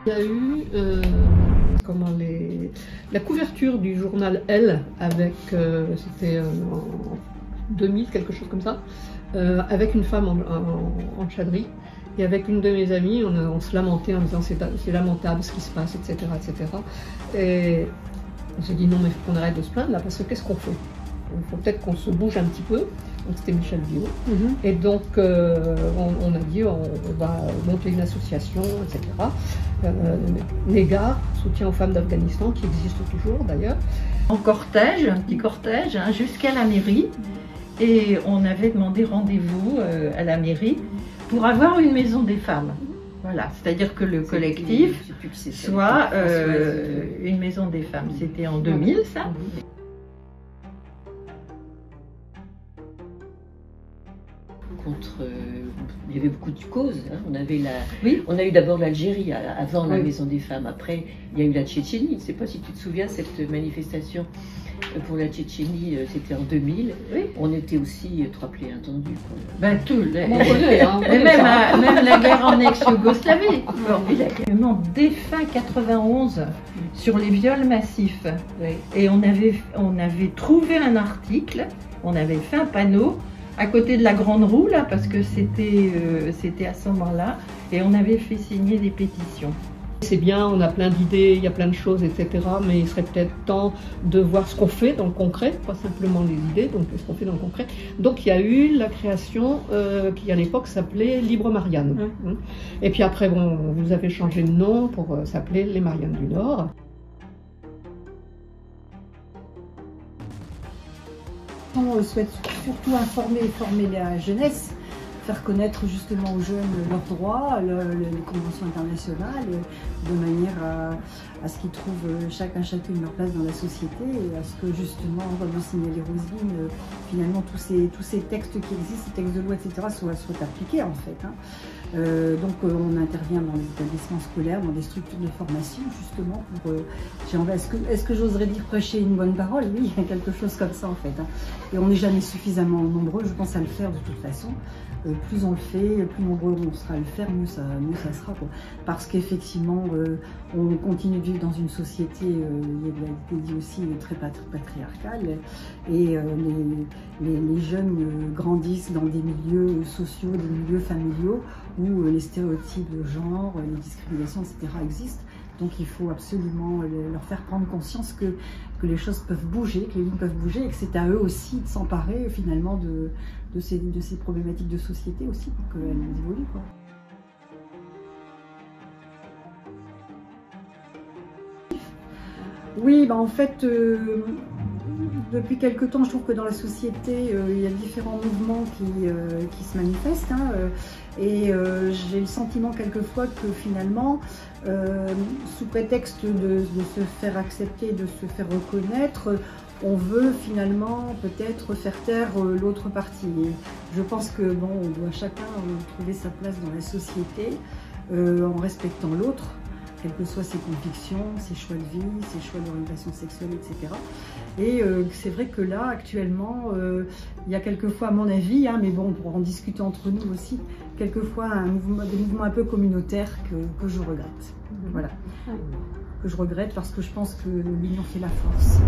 Il y a eu la couverture du journal Elle, avec, c'était en 2000, quelque chose comme ça, avec une femme en tchadri. Et avec une de mes amies, on se lamentait en disant c'est lamentable ce qui se passe, etc. etc. Et on s'est dit non, mais il faut qu'on arrête de se plaindre là, parce que qu'est-ce qu'on fait? Il faut peut-être qu'on se bouge un petit peu. Donc c'était Michel Viau. Et donc on a dit on va monter une association, etc. Négar, soutien aux femmes d'Afghanistan, qui existe toujours d'ailleurs. En cortège, un petit cortège, hein, jusqu'à la mairie. Et on avait demandé rendez-vous à la mairie pour avoir une maison des femmes. Voilà, c'est-à-dire que le collectif soit une maison des femmes. C'était en 2000, ça. Il y avait beaucoup de causes. Hein. On a eu d'abord l'Algérie avant la Maison des Femmes. Après, il y a eu la Tchétchénie. Je ne sais pas si tu te souviens, cette manifestation pour la Tchétchénie, c'était en 2000. Oui. On était aussi trois plaies entendues. Ben, tout. Même la guerre en ex-Yougoslavie. Dès fin 91, sur les viols massifs. Oui. Et on avait trouvé un article, on avait fait un panneau à côté de la grande roue, là, parce que c'était à ce moment-là, et on avait fait signer des pétitions. C'est bien, on a plein d'idées, il y a plein de choses, etc. Mais il serait peut-être temps de voir ce qu'on fait dans le concret, pas simplement les idées, donc ce qu'on fait dans le concret. Donc il y a eu la création qui à l'époque s'appelait Libre Marianne. Et puis après, bon, vous avez changé de nom pour s'appeler les Mariannes du Nord. On souhaite surtout informer et former la jeunesse, faire connaître justement aux jeunes leurs droits, les conventions internationales, de manière à ce qu'ils trouvent chacune leur place dans la société et à ce que justement, comme le signalait Roselyne, finalement tous ces textes qui existent, ces textes de loi, etc., soient appliqués en fait. Hein. Donc on intervient dans les établissements scolaires, dans des structures de formation justement pour, est-ce que j'oserais dire prêcher une bonne parole? Oui, il y a quelque chose comme ça en fait. Hein. Et on n'est jamais suffisamment nombreux, je pense, à le faire de toute façon. Plus on le fait, plus nombreux on sera à le faire, mieux ça sera. Quoi. Parce qu'effectivement, on continue de vivre dans une société, il a été dit aussi, très patriarcale. Et les jeunes grandissent dans des milieux sociaux, des milieux familiaux, où les stéréotypes de genre, les discriminations, etc. existent. Donc il faut absolument leur faire prendre conscience que les choses peuvent bouger, que les lignes peuvent bouger, et que c'est à eux aussi de s'emparer finalement de ces problématiques de société aussi pour qu'elles évoluent. Quoi. Oui, bah en fait, depuis quelque temps, je trouve que dans la société, il y a différents mouvements qui se manifestent. Hein, et j'ai le sentiment quelquefois que finalement, sous prétexte de se faire accepter, de se faire reconnaître, on veut finalement peut-être faire taire l'autre partie. Et je pense que bon, on doit chacun trouver sa place dans la société en respectant l'autre, quelles que soient ses convictions, ses choix de vie, ses choix d'orientation sexuelle, etc. Et c'est vrai que là, actuellement, il y a quelquefois, à mon avis, hein, mais bon, pour en discuter entre nous aussi, quelquefois des mouvements un peu communautaires que je regrette. Voilà. Que je regrette parce que je pense que l'union fait la force.